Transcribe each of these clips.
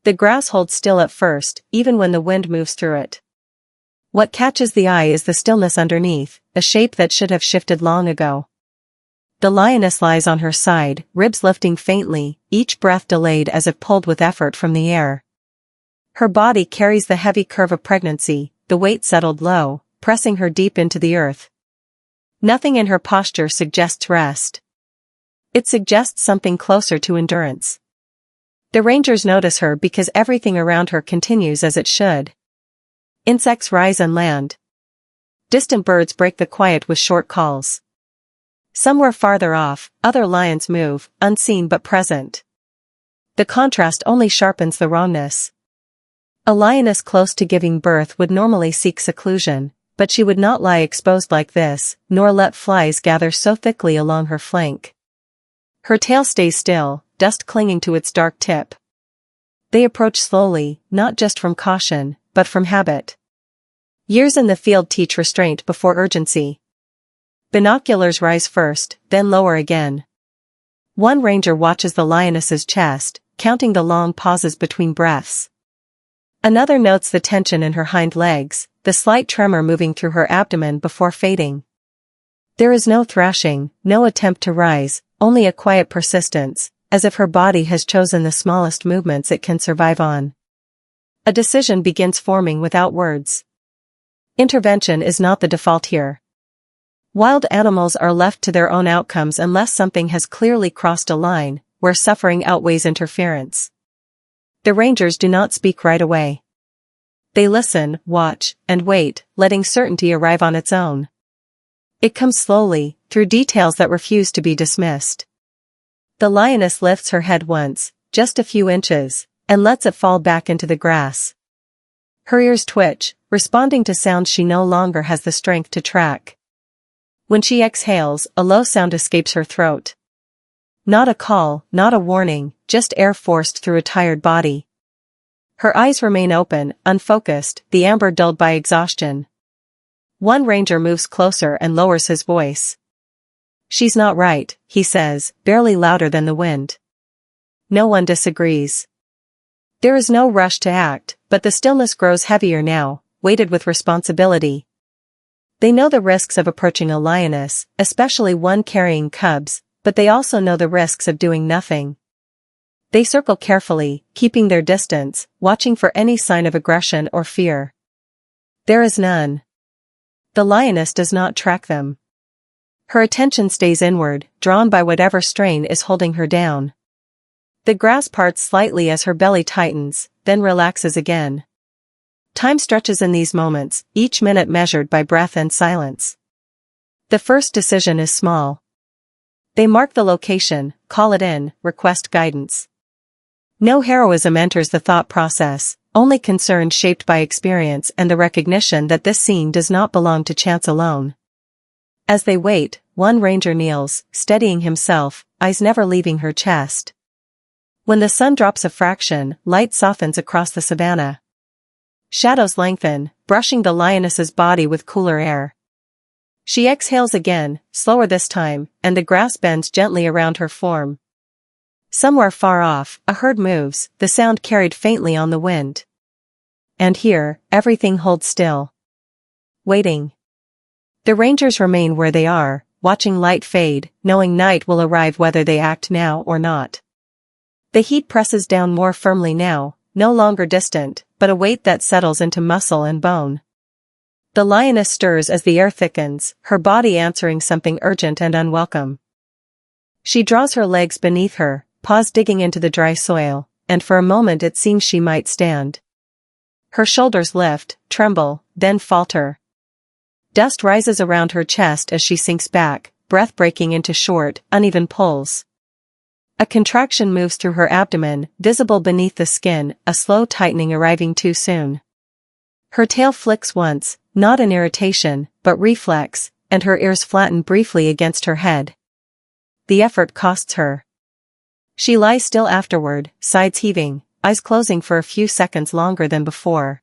The grass holds still at first, even when the wind moves through it. What catches the eye is the stillness underneath, a shape that should have shifted long ago. The lioness lies on her side, ribs lifting faintly, each breath delayed as if pulled with effort from the air. Her body carries the heavy curve of pregnancy, the weight settled low, pressing her deep into the earth. Nothing in her posture suggests rest. It suggests something closer to endurance. The rangers notice her because everything around her continues as it should. Insects rise and land. Distant birds break the quiet with short calls. Somewhere farther off, other lions move, unseen but present. The contrast only sharpens the wrongness. A lioness close to giving birth would normally seek seclusion, but she would not lie exposed like this, nor let flies gather so thickly along her flank. Her tail stays still, dust clinging to its dark tip. They approach slowly, not just from caution, but from habit. Years in the field teach restraint before urgency. Binoculars rise first, then lower again. One ranger watches the lioness's chest, counting the long pauses between breaths. Another notes the tension in her hind legs, the slight tremor moving through her abdomen before fading. There is no thrashing, no attempt to rise, only a quiet persistence, as if her body has chosen the smallest movements it can survive on. A decision begins forming without words. Intervention is not the default here. Wild animals are left to their own outcomes unless something has clearly crossed a line, where suffering outweighs interference. The rangers do not speak right away. They listen, watch, and wait, letting certainty arrive on its own. It comes slowly, through details that refuse to be dismissed. The lioness lifts her head once, just a few inches, and lets it fall back into the grass. Her ears twitch, responding to sounds she no longer has the strength to track. When she exhales, a low sound escapes her throat. Not a call, not a warning, just air forced through a tired body. Her eyes remain open, unfocused, the amber dulled by exhaustion. One ranger moves closer and lowers his voice. "She's not right," he says, barely louder than the wind. No one disagrees. There is no rush to act, but the stillness grows heavier now, weighted with responsibility. They know the risks of approaching a lioness, especially one carrying cubs, but they also know the risks of doing nothing. They circle carefully, keeping their distance, watching for any sign of aggression or fear. There is none. The lioness does not track them. Her attention stays inward, drawn by whatever strain is holding her down. The grass parts slightly as her belly tightens, then relaxes again. Time stretches in these moments, each minute measured by breath and silence. The first decision is small. They mark the location, call it in, request guidance. No heroism enters the thought process, only concern shaped by experience and the recognition that this scene does not belong to chance alone. As they wait, one ranger kneels, steadying himself, eyes never leaving her chest. When the sun drops a fraction, light softens across the savanna. Shadows lengthen, brushing the lioness's body with cooler air. She exhales again, slower this time, and the grass bends gently around her form. Somewhere far off, a herd moves, the sound carried faintly on the wind. And here, everything holds still. Waiting. The rangers remain where they are, watching light fade, knowing night will arrive whether they act now or not. The heat presses down more firmly now, no longer distant, but a weight that settles into muscle and bone. The lioness stirs as the air thickens, her body answering something urgent and unwelcome. She draws her legs beneath her, paws digging into the dry soil, and for a moment it seems she might stand. Her shoulders lift, tremble, then falter. Dust rises around her chest as she sinks back, breath breaking into short, uneven pulls. A contraction moves through her abdomen, visible beneath the skin, a slow tightening arriving too soon. Her tail flicks once, not in irritation, but reflex, and her ears flatten briefly against her head. The effort costs her. She lies still afterward, sides heaving, eyes closing for a few seconds longer than before.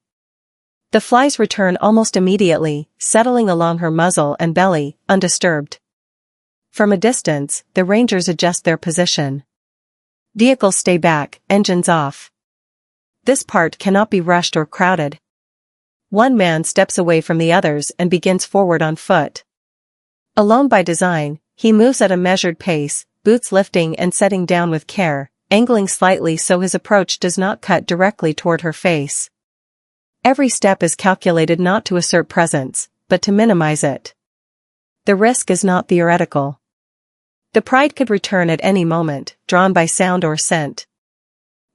The flies return almost immediately, settling along her muzzle and belly, undisturbed. From a distance, the rangers adjust their position. Vehicles stay back, engines off. This part cannot be rushed or crowded. One man steps away from the others and begins forward on foot. Alone by design, he moves at a measured pace, boots lifting and setting down with care, angling slightly so his approach does not cut directly toward her face. Every step is calculated not to assert presence, but to minimize it. The risk is not theoretical. The pride could return at any moment, drawn by sound or scent.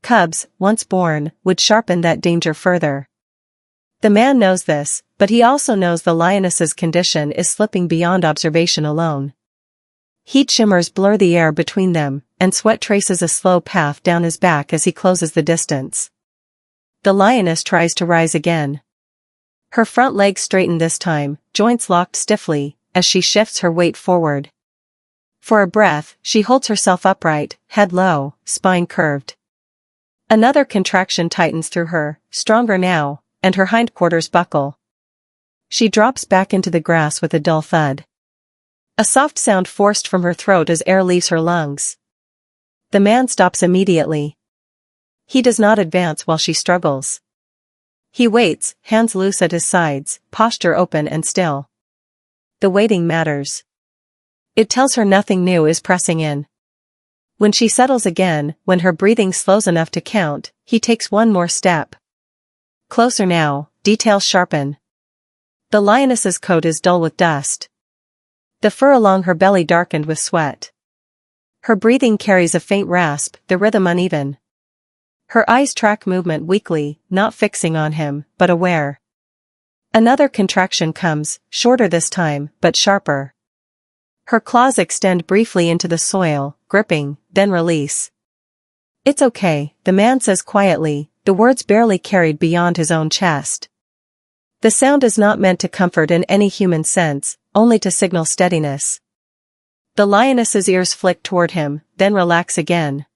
Cubs, once born, would sharpen that danger further. The man knows this, but he also knows the lioness's condition is slipping beyond observation alone. Heat shimmers blur the air between them, and sweat traces a slow path down his back as he closes the distance. The lioness tries to rise again. Her front legs straighten this time, joints locked stiffly, as she shifts her weight forward. For a breath, she holds herself upright, head low, spine curved. Another contraction tightens through her, stronger now, and her hindquarters buckle. She drops back into the grass with a dull thud. A soft sound forced from her throat as air leaves her lungs. The man stops immediately. He does not advance while she struggles. He waits, hands loose at his sides, posture open and still. The waiting matters. It tells her nothing new is pressing in. When she settles again, when her breathing slows enough to count, he takes one more step. Closer now, details sharpen. The lioness's coat is dull with dust. The fur along her belly darkened with sweat. Her breathing carries a faint rasp, the rhythm uneven. Her eyes track movement weakly, not fixing on him, but aware. Another contraction comes, shorter this time, but sharper. Her claws extend briefly into the soil, gripping, then release. It's okay, the man says quietly, the words barely carried beyond his own chest. The sound is not meant to comfort in any human sense, only to signal steadiness. The lioness's ears flick toward him, then relax again.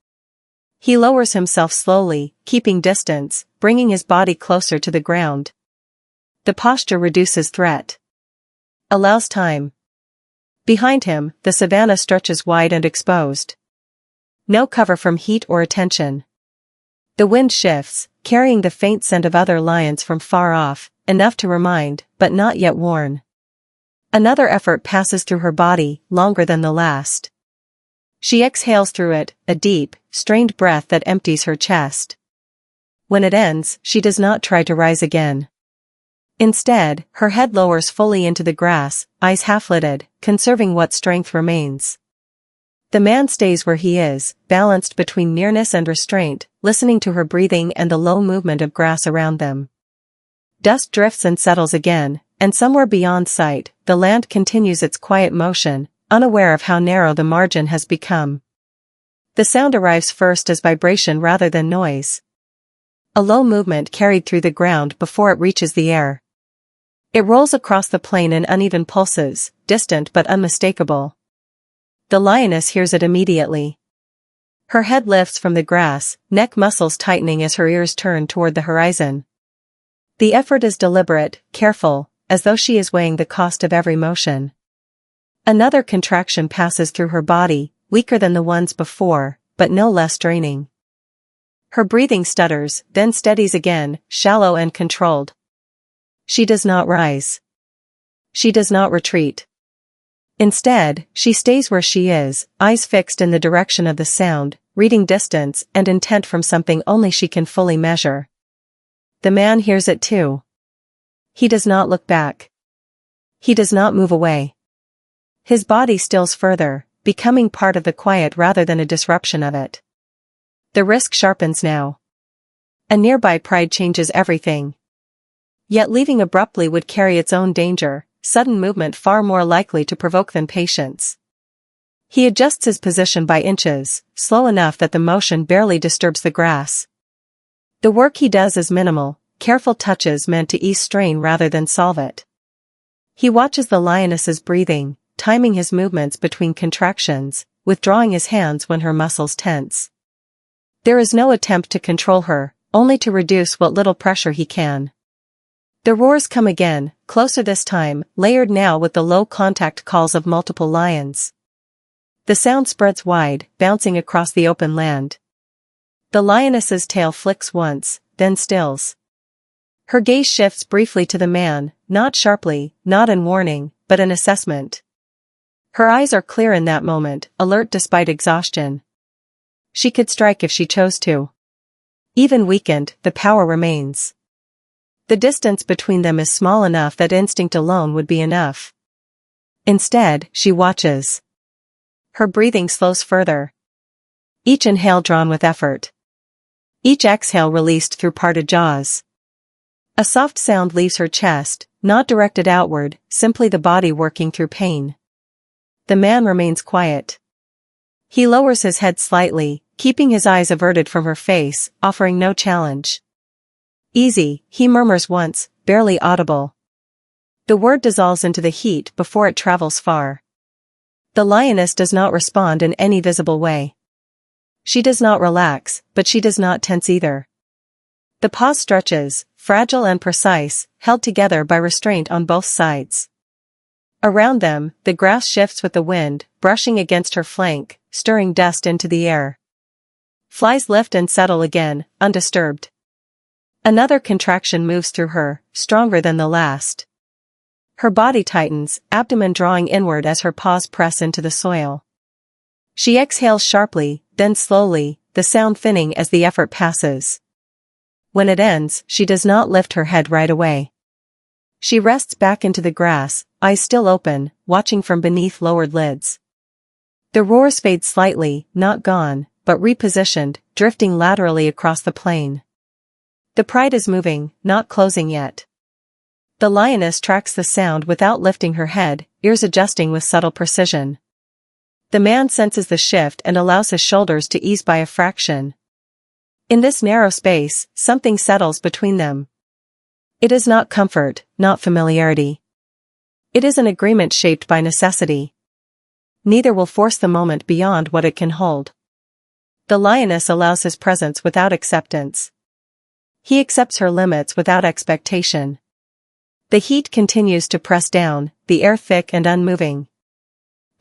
He lowers himself slowly, keeping distance, bringing his body closer to the ground. The posture reduces threat. Allows time. Behind him, the savanna stretches wide and exposed. No cover from heat or attention. The wind shifts, carrying the faint scent of other lions from far off, enough to remind, but not yet warn. Another effort passes through her body, longer than the last. She exhales through it, a deep, strained breath that empties her chest. When it ends, she does not try to rise again. Instead, her head lowers fully into the grass, eyes half-lidded, conserving what strength remains. The man stays where he is, balanced between nearness and restraint, listening to her breathing and the low movement of grass around them. Dust drifts and settles again, and somewhere beyond sight, the land continues its quiet motion, unaware of how narrow the margin has become. The sound arrives first as vibration rather than noise. A low movement carried through the ground before it reaches the air. It rolls across the plain in uneven pulses, distant but unmistakable. The lioness hears it immediately. Her head lifts from the grass, neck muscles tightening as her ears turn toward the horizon. The effort is deliberate, careful, as though she is weighing the cost of every motion. Another contraction passes through her body, weaker than the ones before, but no less draining. Her breathing stutters, then steadies again, shallow and controlled. She does not rise. She does not retreat. Instead, she stays where she is, eyes fixed in the direction of the sound, reading distance and intent from something only she can fully measure. The man hears it too. He does not look back. He does not move away. His body stills further, becoming part of the quiet rather than a disruption of it. The risk sharpens now. A nearby pride changes everything. Yet leaving abruptly would carry its own danger, sudden movement far more likely to provoke than patience. He adjusts his position by inches, slow enough that the motion barely disturbs the grass. The work he does is minimal, careful touches meant to ease strain rather than solve it. He watches the lioness's breathing, timing his movements between contractions, withdrawing his hands when her muscles tense. There is no attempt to control her, only to reduce what little pressure he can. The roars come again, closer this time, layered now with the low contact calls of multiple lions. The sound spreads wide, bouncing across the open land. The lioness's tail flicks once, then stills. Her gaze shifts briefly to the man, not sharply, not in warning, but in assessment. Her eyes are clear in that moment, alert despite exhaustion. She could strike if she chose to. Even weakened, the power remains. The distance between them is small enough that instinct alone would be enough. Instead, she watches. Her breathing slows further. Each inhale drawn with effort. Each exhale released through parted jaws. A soft sound leaves her chest, not directed outward, simply the body working through pain. The man remains quiet. He lowers his head slightly, keeping his eyes averted from her face, offering no challenge. Easy, he murmurs once, barely audible. The word dissolves into the heat before it travels far. The lioness does not respond in any visible way. She does not relax, but she does not tense either. The pause stretches, fragile and precise, held together by restraint on both sides. Around them, the grass shifts with the wind, brushing against her flank, stirring dust into the air. Flies lift and settle again, undisturbed. Another contraction moves through her, stronger than the last. Her body tightens, abdomen drawing inward as her paws press into the soil. She exhales sharply, then slowly, the sound thinning as the effort passes. When it ends, she does not lift her head right away. She rests back into the grass, eyes still open, watching from beneath lowered lids. The roars fade slightly, not gone, but repositioned, drifting laterally across the plain. The pride is moving, not closing yet. The lioness tracks the sound without lifting her head, ears adjusting with subtle precision. The man senses the shift and allows his shoulders to ease by a fraction. In this narrow space, something settles between them. It is not comfort, not familiarity. It is an agreement shaped by necessity. Neither will force the moment beyond what it can hold. The lioness allows his presence without acceptance. He accepts her limits without expectation. The heat continues to press down, the air thick and unmoving.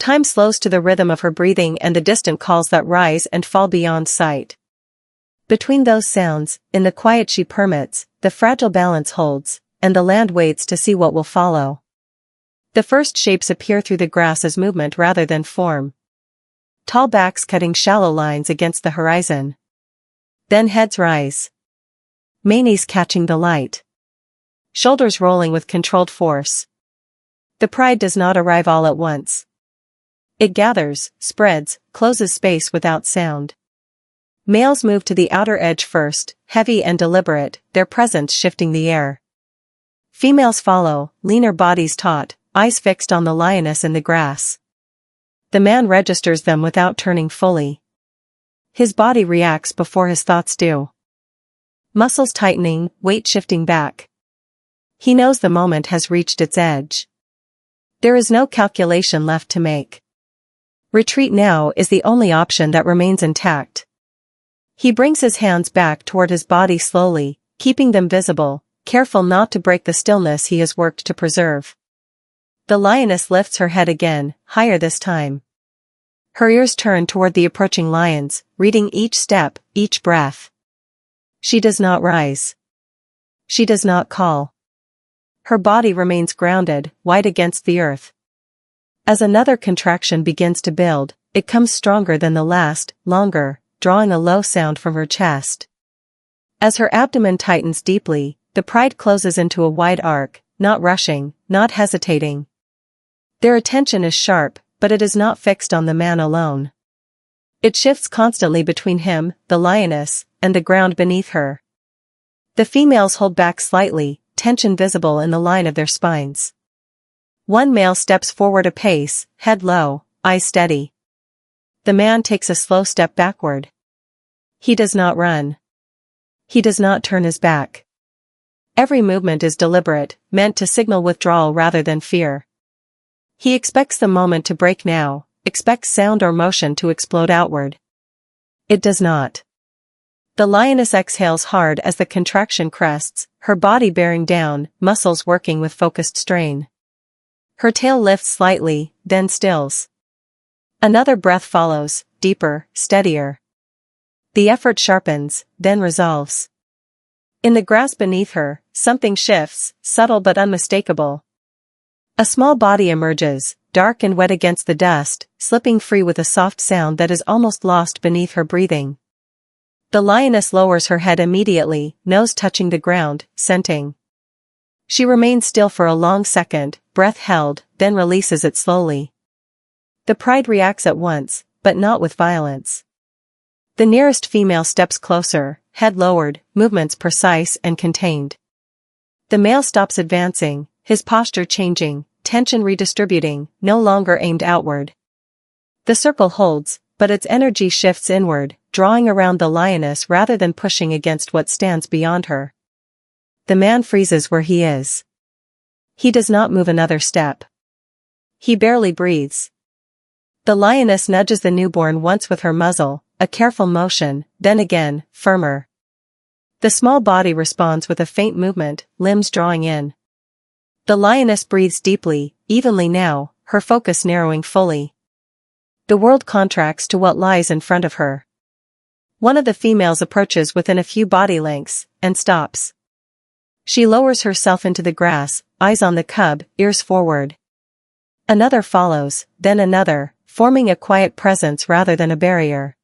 Time slows to the rhythm of her breathing and the distant calls that rise and fall beyond sight. Between those sounds, in the quiet she permits, the fragile balance holds, and the land waits to see what will follow. The first shapes appear through the grass as movement rather than form. Tall backs cutting shallow lines against the horizon. Then heads rise. Manes catching the light. Shoulders rolling with controlled force. The pride does not arrive all at once. It gathers, spreads, closes space without sound. Males move to the outer edge first, heavy and deliberate, their presence shifting the air. Females follow, leaner bodies taut, eyes fixed on the lioness in the grass. The man registers them without turning fully. His body reacts before his thoughts do. Muscles tightening, weight shifting back. He knows the moment has reached its edge. There is no calculation left to make. Retreat now is the only option that remains intact. He brings his hands back toward his body slowly, keeping them visible, careful not to break the stillness he has worked to preserve. The lioness lifts her head again, higher this time. Her ears turn toward the approaching lions, reading each step, each breath. She does not rise. She does not call. Her body remains grounded, white against the earth. As another contraction begins to build, it comes stronger than the last, longer, drawing a low sound from her chest. As her abdomen tightens deeply, the pride closes into a wide arc, not rushing, not hesitating. Their attention is sharp, but it is not fixed on the man alone. It shifts constantly between him, the lioness, and the ground beneath her. The females hold back slightly, tension visible in the line of their spines. One male steps forward a pace, head low, eyes steady. The man takes a slow step backward. He does not run. He does not turn his back. Every movement is deliberate, meant to signal withdrawal rather than fear. He expects the moment to break now, expects sound or motion to explode outward. It does not. The lioness exhales hard as the contraction crests, her body bearing down, muscles working with focused strain. Her tail lifts slightly, then stills. Another breath follows, deeper, steadier. The effort sharpens, then resolves. In the grass beneath her, something shifts, subtle but unmistakable. A small body emerges, dark and wet against the dust, slipping free with a soft sound that is almost lost beneath her breathing. The lioness lowers her head immediately, nose touching the ground, scenting. She remains still for a long second, breath held, then releases it slowly. The pride reacts at once, but not with violence. The nearest female steps closer, head lowered, movements precise and contained. The male stops advancing, his posture changing, tension redistributing, no longer aimed outward. The circle holds, but its energy shifts inward, drawing around the lioness rather than pushing against what stands beyond her. The man freezes where he is. He does not move another step. He barely breathes. The lioness nudges the newborn once with her muzzle, a careful motion, then again, firmer. The small body responds with a faint movement, limbs drawing in. The lioness breathes deeply, evenly now, her focus narrowing fully. The world contracts to what lies in front of her. One of the females approaches within a few body lengths, and stops. She lowers herself into the grass, eyes on the cub, ears forward. Another follows, then another, forming a quiet presence rather than a barrier.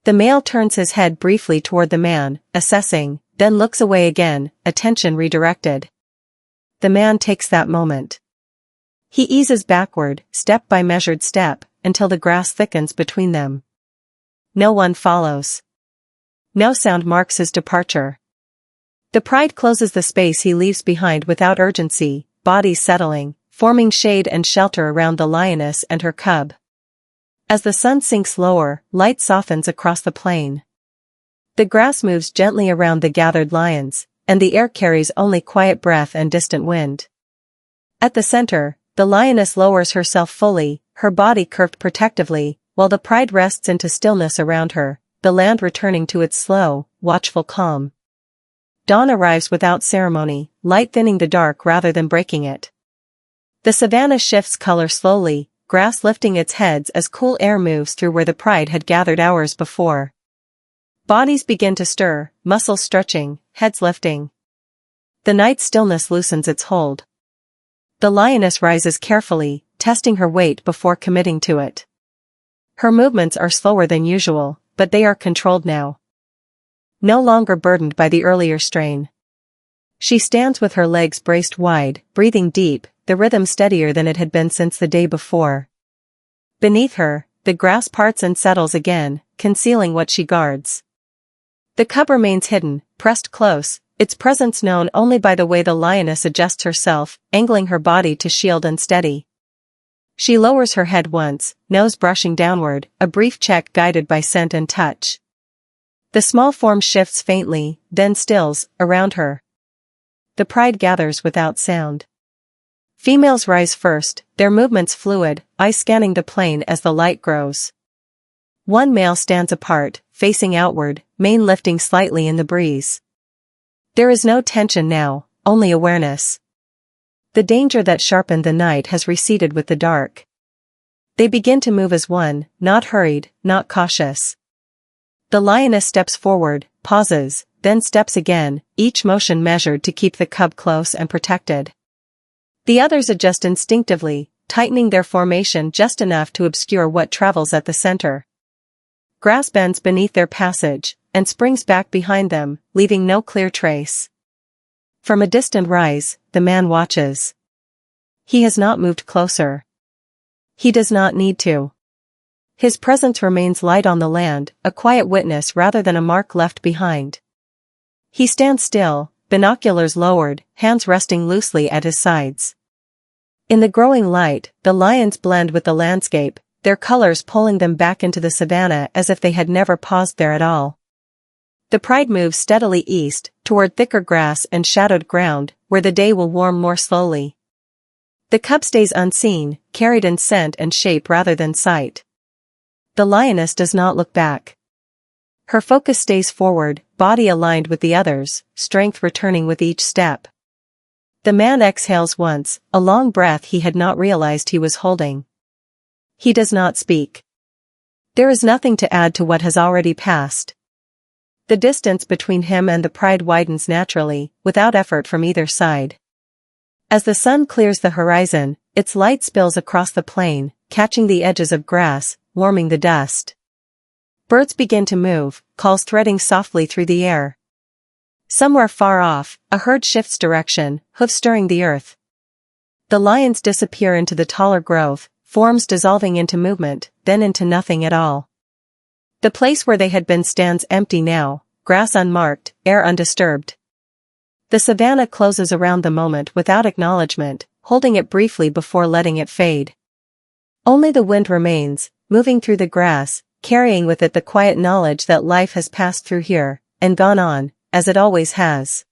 The male turns his head briefly toward the man, assessing, then looks away again, attention redirected. The man takes that moment. He eases backward, step by measured step, until the grass thickens between them. No one follows. No sound marks his departure. The pride closes the space he leaves behind without urgency, bodies settling, forming shade and shelter around the lioness and her cub. As the sun sinks lower, light softens across the plain. The grass moves gently around the gathered lions, and the air carries only quiet breath and distant wind. At the center, the lioness lowers herself fully, her body curved protectively, while the pride rests into stillness around her, the land returning to its slow, watchful calm. Dawn arrives without ceremony, light thinning the dark rather than breaking it. The savanna shifts color slowly, grass lifting its heads as cool air moves through where the pride had gathered hours before. Bodies begin to stir, muscles stretching, heads lifting. The night stillness loosens its hold. The lioness rises carefully, testing her weight before committing to it. Her movements are slower than usual, but they are controlled now. No longer burdened by the earlier strain. She stands with her legs braced wide, breathing deep, the rhythm steadier than it had been since the day before. Beneath her, the grass parts and settles again, concealing what she guards. The cub remains hidden, pressed close, its presence known only by the way the lioness adjusts herself, angling her body to shield and steady. She lowers her head once, nose brushing downward, a brief check guided by scent and touch. The small form shifts faintly, then stills, around her. The pride gathers without sound. Females rise first, their movements fluid, eyes scanning the plain as the light grows. One male stands apart, facing outward, mane lifting slightly in the breeze. There is no tension now, only awareness. The danger that sharpened the night has receded with the dark. They begin to move as one, not hurried, not cautious. The lioness steps forward, pauses, then steps again, each motion measured to keep the cub close and protected. The others adjust instinctively, tightening their formation just enough to obscure what travels at the center. Grass bends beneath their passage, and springs back behind them, leaving no clear trace. From a distant rise, the man watches. He has not moved closer. He does not need to. His presence remains light on the land, a quiet witness rather than a mark left behind. He stands still, binoculars lowered, hands resting loosely at his sides. In the growing light, the lions blend with the landscape, their colors pulling them back into the savanna as if they had never paused there at all. The pride moves steadily east, toward thicker grass and shadowed ground, where the day will warm more slowly. The cub stays unseen, carried in scent and shape rather than sight. The lioness does not look back. Her focus stays forward, body aligned with the others, strength returning with each step. The man exhales once, a long breath he had not realized he was holding. He does not speak. There is nothing to add to what has already passed. The distance between him and the pride widens naturally, without effort from either side. As the sun clears the horizon, its light spills across the plain, catching the edges of grass, warming the dust. Birds begin to move, calls threading softly through the air. Somewhere far off, a herd shifts direction, hooves stirring the earth. The lions disappear into the taller growth, forms dissolving into movement, then into nothing at all. The place where they had been stands empty now, grass unmarked, air undisturbed. The savanna closes around the moment without acknowledgement, holding it briefly before letting it fade. Only the wind remains, moving through the grass, carrying with it the quiet knowledge that life has passed through here, and gone on, as it always has.